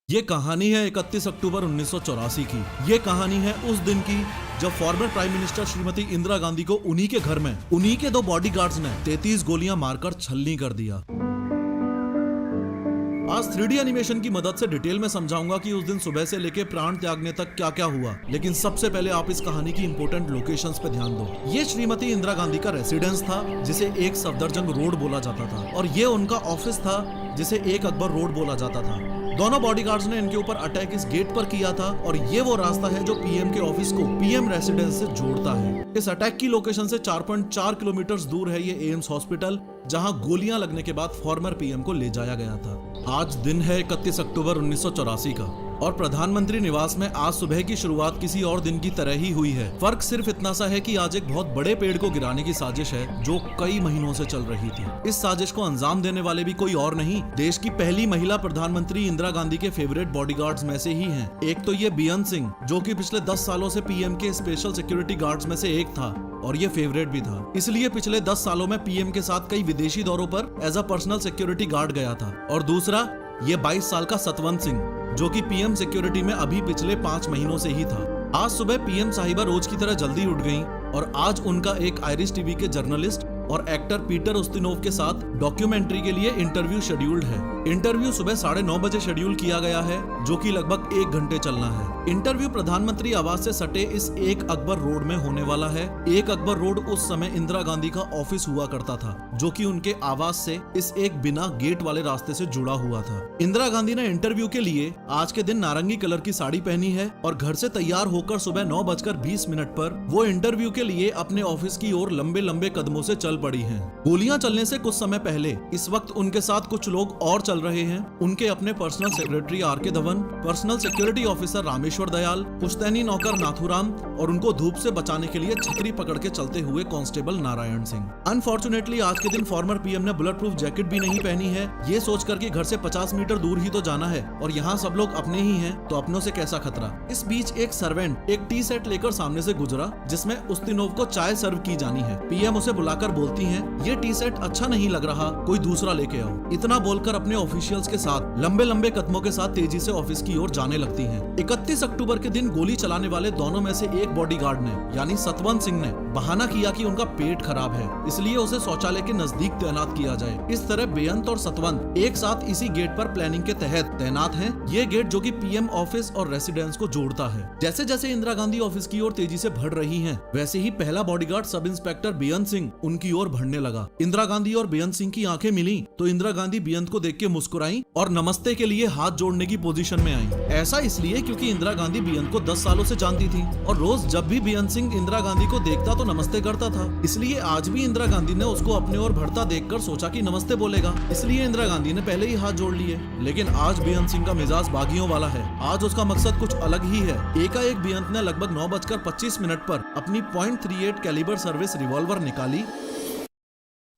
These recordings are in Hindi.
ये कहानी है 31 अक्टूबर 1984 की। ये कहानी है उस दिन की जब former prime minister Shrimati Indira Gandhi को उन्हीं के घर में उन्हीं के दो बॉडीगार्ड्स ने 33 गोलियां मारकर छलनी कर दिया। आज 3D एनिमेशन की मदद से डिटेल में समझाऊंगा कि उस दिन सुबह से लेके प्राण त्यागने तक क्या क्या हुआ। लेकिन सबसे पहले आप इस कहानी की इंपॉर्टेंट लोकेशंस पे ध्यान दो। ये श्रीमती इंदिरा गांधी का रेसिडेंस था जिसे एक सफदरजंग रोड बोला जाता था, और ये उनका ऑफिस था जिसे एक अकबर रोड बोला जाता था। दोनों बॉडीगार्ड्स ने इनके ऊपर अटैक इस गेट पर किया था, और ये वो रास्ता है जो पीएम के ऑफिस को पीएम रेसिडेंस से जोड़ता है। इस अटैक की लोकेशन से 4.4 किलोमीटर दूर है ये एम्स हॉस्पिटल, जहां गोलियां लगने के बाद फॉर्मर पीएम को ले जाया गया था। आज दिन है 31 अक्टूबर 1984 का, और प्रधानमंत्री निवास में आज सुबह की शुरुआत किसी और दिन की तरह ही हुई है। फर्क सिर्फ इतना सा है कि आज एक बहुत बड़े पेड़ को गिराने की साजिश है जो कई महीनों से चल रही थी। इस साजिश को अंजाम देने वाले भी कोई और नहीं, देश की पहली महिला प्रधानमंत्री इंदिरा गांधी के फेवरेट बॉडीगार्ड्स में से ही हैं। एक तो ये बेअंत सिंह, जो कि पिछले 10 सालों से पीएम के स्पेशल सिक्योरिटी गार्ड्स में से एक था, और ये फेवरेट भी था, इसलिए पिछले 10 सालों में पीएम के साथ कई विदेशी दौरों पर as a personal security guard गया था। और दूसरा ये 22 साल का सतवंत सिंह, जो कि पीएम सिक्योरिटी में अभी पिछले 5 महीनों से ही था। आज सुबह पीएम साहिबा रोज की तरह जल्दी उठ गईं, और आज उनका एक आयरिश टीवी के जर्नलिस्ट और एक्टर पीटर उस्तिनोव के साथ डॉक्यूमेंट्री के लिए इंटरव्यू शेड्यूल्ड है। इंटरव्यू सुबह 9:30 बजे शेड्यूल किया गया है, जो कि लगभग 1 घंटे चलना है। इंटरव्यू प्रधानमंत्री आवास से सटे इस एक अकबर रोड में होने वाला है। एक अकबर रोड उस समय इंदिरा गांधी का ऑफिस हुआ करता था, जो कि उनके आवास से इस एक बिना गेट वाले रास्ते से जुड़ा हुआ था। इंदिरा गांधी ने इंटरव्यू के लिए आज के दिन नारंगी कलर की साड़ी पहनी है, और घर से तैयार होकर सुबह 9:20 पर वो इंटरव्यू के लिए अपने ऑफिस की ओर लंबे लंबे कदमों से चल पड़ी हैं। गोलियां चलने से कुछ समय पहले इस वक्त उनके साथ कुछ लोग और चल रहे हैं। उनके अपने personal secretary R K. Dhawan, personal security officer Rameshwar Dayal, पुश्तैनी नौकर नाथुराम, और उनको धूप से बचाने के लिए छतरी पकड़ के चलते हुए कांस्टेबल नारायण सिंह। अनफॉर्चुनेटली आज के दिन फॉर्मर पीएम ने बुलेट प्रूफ जैकेट भी नहीं पहनी है, ये सोचकर कि घर से 50 मीटर दूर ही तो जाना है, और यहाँ सब लोग अपने ही हैं, तो अपनों से कैसा खतरा। इस बीच एक सर्वेंट एक टी सेट लेकर सामने से गुजरा, जिसमें उस्तिनोव को चाय सर्व की जानी है। पीएम उसे बुलाकर बोलती हैं, ये टी सेट अच्छा नहीं लग रहा, कोई दूसरा लेके आओ। इतना बोलकर अपने ऑफिशियल्स के साथ लंबे लंबे कदमों के साथ तेजी से ऑफिस की ओर जाने लगती हैं। 31 अक्टूबर के दिन गोली चलाने वाले दोनों में से एक बॉडीगार्ड ने, यानी सतवंत सिंह ने, बहाना किया कि उनका पेट खराब है, इसलिए उसे शौचालय के नजदीक तैनात किया जाए। इस तरह बेअंत और सतवंत एक साथ इसी गेट पर प्लानिंग के तहत तैनात हैं। ये गेट जो कि पीएम ऑफिस और रेसिडेंस को जोड़ता है। जैसे जैसे इंदिरा गांधी ऑफिस की ओर तेजी से बढ़ रही हैं, वैसे ही पहला बॉडीगार्ड सब इंस्पेक्टर बेअंत सिंह उनकी ओर बढ़ने लगा। इंदिरा गांधी और बेअंत सिंह की आंखें मिली तो इंदिरा गांधी बेअंत को देख के मुस्कुराई और नमस्ते के लिए हाथ जोड़ने की पोजीशन में आई। ऐसा इसलिए क्योंकि इंदिरा गांधी बेअंत को 10 सालों से जानती थी, और रोज जब भी बेअंत सिंह इंदिरा गांधी को देखता तो नमस्ते करता था। इसलिए आज भी इंदिरा गांधी ने उसको अपने ओर बढ़ता देखकर सोचा कि नमस्ते बोलेगा, इसलिए इंदिरा गांधी ने पहले ही हाथ जोड़ लिए। लेकिन आज बेअंत सिंह का मिजाज बागियों वाला है। आज उसका मकसद कुछ अलग ही है। एकाएक बेअंत ने लगभग 9:25 पर अपनी .38 कैलिबर सर्विस रिवॉल्वर निकाली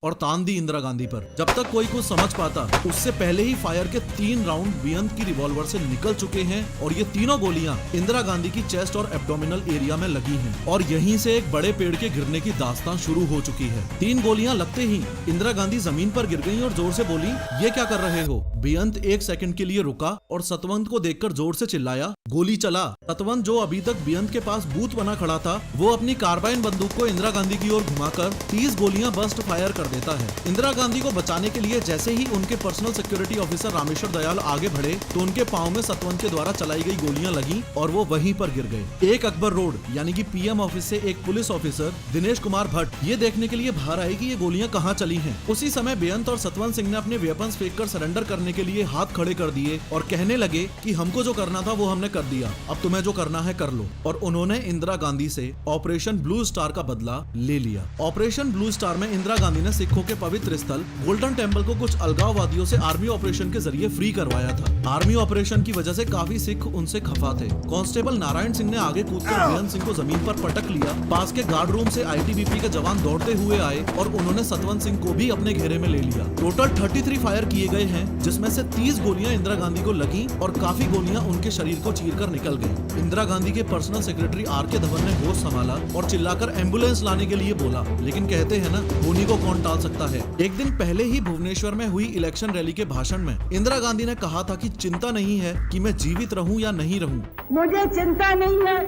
और तान दी इंदिरा गांधी पर। जब तक कोई कुछ समझ पाता, उससे पहले ही फायर के 3 राउंड बेअंत की रिवॉल्वर से निकल चुके हैं, और ये तीनों गोलियां इंदिरा गांधी की चेस्ट और एब्डोमिनल एरिया में लगी हैं, और यहीं से एक बड़े पेड़ के गिरने की दास्तान शुरू हो चुकी है। 3 गोलियां लगते ही इंदिरा गांधी जमीन पर गिर गई और जोर से बोली, ये क्या कर रहे हो। बेअंत 1 सेकंड के लिए रुका और सतवंत को देखकर जोर से चिल्लाया, गोली चला। सतवंत, जो अभी तक बेअंत के पास बूथ बना खड़ा था, वो अपनी कार्बाइन बंदूक को इंदिरा गांधी की ओर घुमाकर 30 गोलियां बर्स्ट फायर कर देता है। इंदिरा गांधी को बचाने के लिए जैसे ही उनके personal security officer Rameshwar Dayal आगे बढ़े, तो उनके पांव में सतवंत के द्वारा चलाई गई गोलियां लगी और वो वहीं पर गिर गए। एक अकबर रोड यानी कि पीएम ऑफिस से एक पुलिस ऑफिसर दिनेश कुमार भट्ट ये देखने के लिए बाहर आए कि ये गोलियां कहां चली हैं। उसी समय बेअंत और सतवंत सिंह ने अपने वेपन्स फेंककर सरेंडर करने के लिए हाथ खड़े कर दिए और कहने लगे कि हमको जो करना था वो हमने कर दिया, अब तुम्हें जो करना है कर लो। और उन्होंने इंदिरा गांधी से ऑपरेशन ब्लू स्टार का बदला ले लिया। ऑपरेशन ब्लू स्टार में इंदिरा गांधी ने सिखों के पवित्र स्थल गोल्डन टेम्पल को कुछ अलगाववादियों से आर्मी ऑपरेशन के जरिए फ्री करवाया था। आर्मी ऑपरेशन की वजह से काफी सिख उनसे खफा थे। कांस्टेबल नारायण सिंह ने आगे कूदकर बेअंत सिंह को जमीन पर पटक लिया। पास के गार्ड रूम से आईटीबीपी के जवान दौड़ते हुए आए और उन्होंने सतवंत सिंह को भी अपने घेरे में ले लिया। टोटल 33 फायर किए गए हैं, जिसमें से 30 गोलियां इंदिरा गांधी को लगी और काफी गोलियां उनके शरीर को चीरकर निकल गई। इंदिरा गांधी के पर्सनल सेक्रेटरी आर.के. धवन ने होश संभाला और चिल्लाकर एम्बुलेंस लाने के लिए बोला, लेकिन कहते हैं ना, खूनी को कौन डाल सकता है। एक दिन पहले ही भुवनेश्वर में हुई इलेक्शन रैली के भाषण में इंदिरा गांधी ने कहा था कि चिंता नहीं है कि मैं जीवित रहूं या नहीं रहूं। मुझे चिंता नहीं है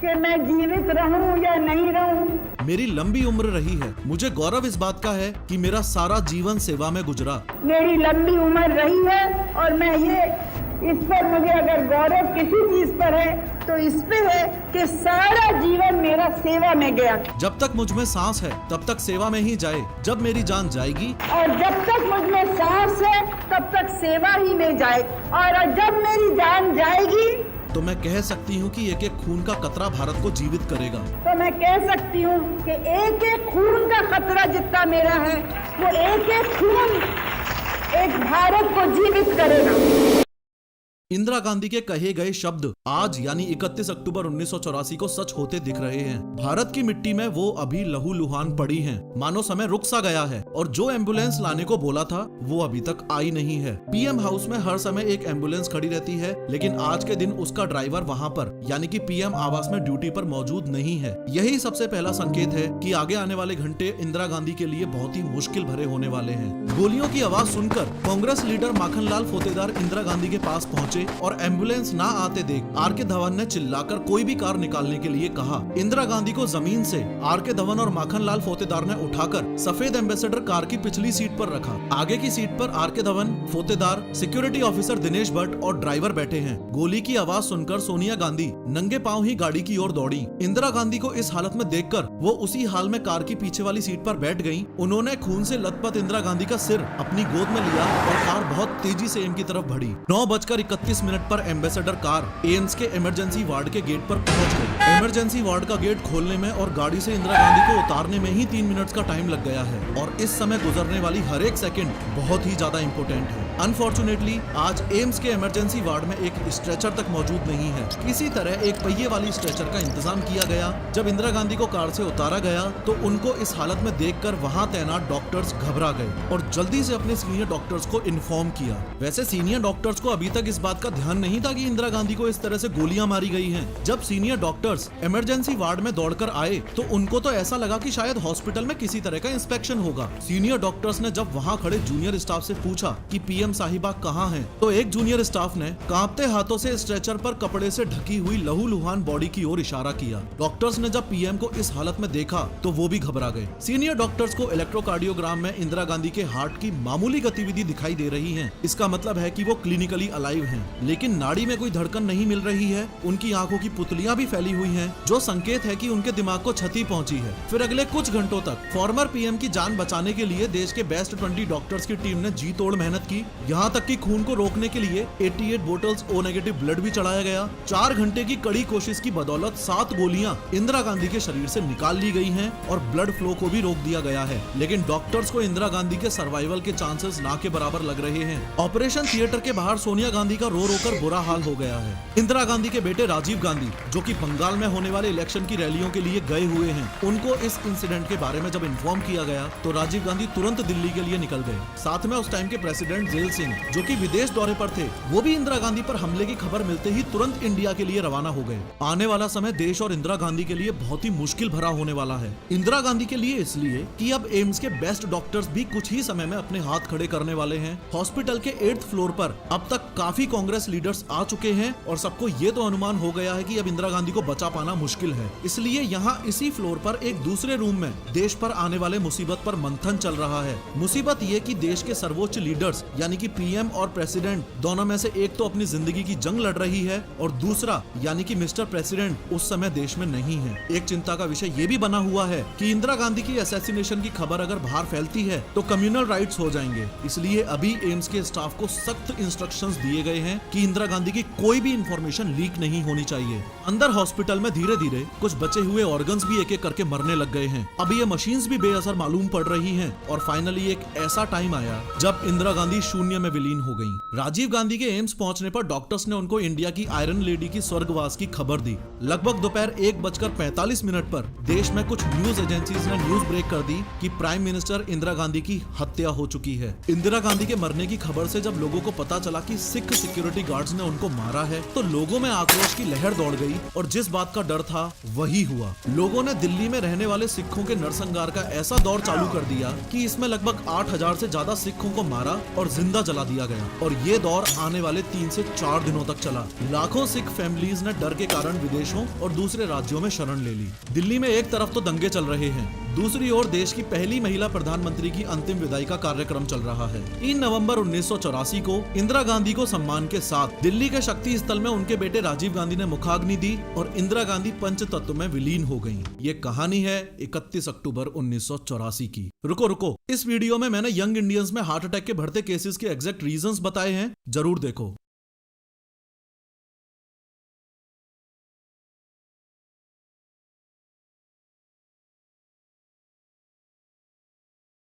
कि मैं जीवित रहूं या नहीं रहूं। मेरी लंबी उम्र रही है। मुझे गौरव इस बात का है कि मेरा सारा जीवन सेवा में गुजरा। मेरी लंबी उम्र रही है और मैं इस पर मुझे अगर गौरव किसी चीज पर है तो इस पे है कि सारा जीवन मेरा सेवा में गया। जब तक मुझ में सांस है तब तक सेवा में ही जाए। जब मेरी जान जाएगी और जब तक मुझ में सांस है तब तक सेवा ही में जाए। और जब मेरी जान जाएगी तो मैं कह सकती हूँ कि एक एक खून का कतरा भारत को जीवित करेगा। तो मैं कह सकती हूँ कि एक एक खून का खतरा जितना मेरा है वो एक एक खून एक भारत को जीवित करेगा। इंदिरा गांधी के कहे गए शब्द आज यानी 31 अक्टूबर 1984 को सच होते दिख रहे हैं। भारत की मिट्टी में वो अभी लहूलुहान पड़ी हैं। मानो समय रुक सा गया है और जो एम्बुलेंस लाने को बोला था वो अभी तक आई नहीं है। पीएम हाउस में हर समय एक एम्बुलेंस खड़ी रहती है, लेकिन आज के दिन उसका ड्राइवर वहाँ पर यानी कि पीएम आवास में ड्यूटी पर मौजूद नहीं है। यही सबसे पहला संकेत है कि आगे आने वाले घंटे इंदिरा गांधी के लिए बहुत ही मुश्किल भरे होने वाले हैं। गोलियों की आवाज सुनकर कांग्रेस लीडर माखनलाल फोतेदार इंदिरा गांधी के पास पहुंचे और एम्बुलेंस ना आते देख आर.के. धवन ने चिल्लाकर कोई भी कार निकालने के लिए कहा। इंदिरा गांधी को जमीन से आर.के. धवन और माखनलाल फोतेदार ने उठाकर सफेद एम्बेसडर कार की पिछली सीट पर रखा। आगे की सीट पर R K. Dhawan, Fotedar, security officer Dinesh Bhatt और ड्राइवर बैठे हैं। गोली की आवाज सुनकर सोनिया गांधी नंगे पांव ही गाड़ी की ओर दौड़ी। इंदिरा गांधी को इस हालत में देखकर वो उसी हाल में कार की पीछे वाली सीट पर बैठ गयी। उन्होंने खून से लथपथ इंदिरा गांधी का सिर अपनी गोद में लिया और कार बहुत तेजी से एम की तरफ बढ़ी। 9:31 पर एम्बेसडर कार एम्स के इमरजेंसी वार्ड के गेट पर पहुंच गई। इमरजेंसी वार्ड का गेट खोलने में और गाड़ी से इंदिरा गांधी को उतारने में ही 3 मिनट का टाइम लग गया है और इस समय गुजरने वाली हर एक सेकंड बहुत ही ज्यादा इम्पोर्टेंट है। अनफॉर्चुनेटली आज एम्स के इमरजेंसी वार्ड में एक स्ट्रेचर तक मौजूद नहीं है। किसी तरह एक पहिए वाली स्ट्रेचर का इंतजाम किया गया। जब इंदिरा गांधी को कार से उतारा गया तो उनको इस हालत में देखकर वहां तैनात डॉक्टर्स घबरा गए और जल्दी से अपने सीनियर डॉक्टर्स को इन्फॉर्म किया। वैसे सीनियर डॉक्टर्स को अभी तक इस बात का ध्यान नहीं था कि इंदिरा गांधी को इस तरह से गोलियां मारी गई हैं। जब सीनियर डॉक्टर्स इमरजेंसी वार्ड में दौड़कर आए तो उनको तो ऐसा लगा कि शायद हॉस्पिटल में किसी तरह का इंस्पेक्शन होगा। सीनियर डॉक्टर्स ने जब वहां खड़े जूनियर स्टाफ से पूछा कि पीएम साहिबा कहां हैं, तो एक जूनियर स्टाफ ने कांपते हाथों से स्ट्रेचर पर कपड़े से ढकी हुई लहूलुहान बॉडी की ओर इशारा किया। डॉक्टर्स ने जब पीएम को इस हालत में देखा तो वो भी घबरा गए। सीनियर डॉक्टर्स को इलेक्ट्रोकार्डियोग्राम में इंदिरा गांधी के हार्ट की मामूली गतिविधि दिखाई दे रही है। इसका मतलब है कि वो क्लिनिकली अलाइव हैं, लेकिन नाड़ी में कोई धड़कन नहीं मिल रही है। उनकी आंखों की पुतलियां भी फैली हुई हैं, जो संकेत है कि उनके दिमाग को क्षति पहुंची है। फिर अगले कुछ घंटों तक फॉर्मर पीएम की जान बचाने के लिए देश के बेस्ट 20 डॉक्टर्स की टीम ने जी तोड़ मेहनत की। यहां तक कि खून को रोकने के लिए 88 बोतल्स ओ नेगेटिव ब्लड भी चढ़ाया गया। 4 घंटे की कड़ी कोशिश की बदौलत 7 गोलियां इंदिरा गांधी के शरीर से निकाल ली गई हैं और ब्लड फ्लो को भी रोक दिया गया है। लेकिन डॉक्टर्स को इंदिरा गांधी के सर्वाइवल के चांसेस ना के बराबर लग रहे हैं। ऑपरेशन थिएटर के बाहर सोनिया गांधी का रो कर बुरा हाल हो गया है। इंदिरा गांधी के बेटे राजीव गांधी, जो कि बंगाल में होने वाले इलेक्शन की रैलियों के लिए गए हुए हैं, उनको इस इंसिडेंट के बारे में जब इन्फॉर्म किया गया तो राजीव गांधी तुरंत दिल्ली के लिए निकल गए। साथ में उस टाइम के प्रेसिडेंट जेल सिंह, जो कि विदेश दौरे पर थे, वो भी इंदिरा गांधी पर हमले की खबर मिलते ही तुरंत इंडिया के लिए रवाना हो गए। आने वाला समय देश और इंदिरा गांधी के लिए बहुत ही मुश्किल भरा होने वाला है। इंदिरा गांधी के लिए इसलिए कि अब एम्स के बेस्ट डॉक्टर्स भी कुछ ही समय में अपने हाथ खड़े करने वाले हैं। हॉस्पिटल के 8th फ्लोर पर अब तक काफी कांग्रेस लीडर्स आ चुके हैं और सबको ये तो अनुमान हो गया है कि अब इंदिरा गांधी को बचा पाना मुश्किल है। इसलिए यहाँ इसी फ्लोर पर एक दूसरे रूम में देश पर आने वाले मुसीबत पर मंथन चल रहा है। मुसीबत ये कि देश के सर्वोच्च लीडर्स यानी कि पीएम और प्रेसिडेंट दोनों में से एक तो अपनी जिंदगी की जंग लड़ रही है और दूसरा यानी कि मिस्टर प्रेसिडेंट उस समय देश में नहीं है। एक चिंता का विषय ये भी बना हुआ है कि इंदिरा गांधी की असैसिनेशन की खबर अगर बाहर फैलती है तो कम्युनल राइट्स हो जाएंगे। इसलिए अभी एम्स के स्टाफ को सख्त इंस्ट्रक्शंस दिए गए हैं कि इंदिरा गांधी की कोई भी इंफॉर्मेशन लीक नहीं होनी चाहिए। अंदर हॉस्पिटल में धीरे धीरे कुछ बचे हुए ऑर्गन्स भी एक एक करके मरने लग गए हैं। अब ये मशीन्स भी बेअसर मालूम पड़ रही हैं और फाइनली एक ऐसा टाइम आया जब इंदिरा गांधी शून्य शून्य में विलीन हो गईं। राजीव गांधी के एम्स पहुंचने पर डॉक्टर्स ने उनको इंडिया की आयरन लेडी की स्वर्गवास की खबर दी। लगभग दोपहर 1:45 पर देश में कुछ न्यूज एजेंसीज ने न्यूज ब्रेक कर दी कि प्राइम मिनिस्टर इंदिरा गांधी की हत्या हो चुकी है। इंदिरा गांधी के मरने की खबर से जब लोगों को पता चला कि सिख सिक्योरिटी गार्ड्स ने उनको मारा है तो लोगों में आक्रोश की लहर दौड़ गई और जिस बात का डर था वही हुआ। लोगों ने दिल्ली में रहने वाले सिखों के नरसंहार का ऐसा दौर चालू कर दिया कि इसमें लगभग 8,000 से ज्यादा सिखों को मारा और जिंदा जला दिया गया और ये दौर आने वाले 3 से 4 दिनों तक चला। लाखों सिख फैमिलीज ने डर के कारण विदेशों और दूसरे राज्यों में शरण ले ली। दिल्ली में एक तरफ तो दंगे चल रहे हैं, दूसरी ओर देश की पहली महिला प्रधानमंत्री की अंतिम विदाई का कार्यक्रम चल रहा है। 3 नवंबर 1984 को इंदिरा गांधी को सम्मान के साथ दिल्ली के शक्ति स्थल में उनके बेटे राजीव गांधी ने मुखाग्नि दी और इंदिरा गांधी पंचतत्व में विलीन हो गयी। ये कहानी है 31 अक्टूबर 1984 की। रुको, इस वीडियो में मैंने यंग इंडियंस में हार्ट अटैक के बढ़ते केसेस के एग्जैक्ट रीजंस बताए हैं, जरूर देखो।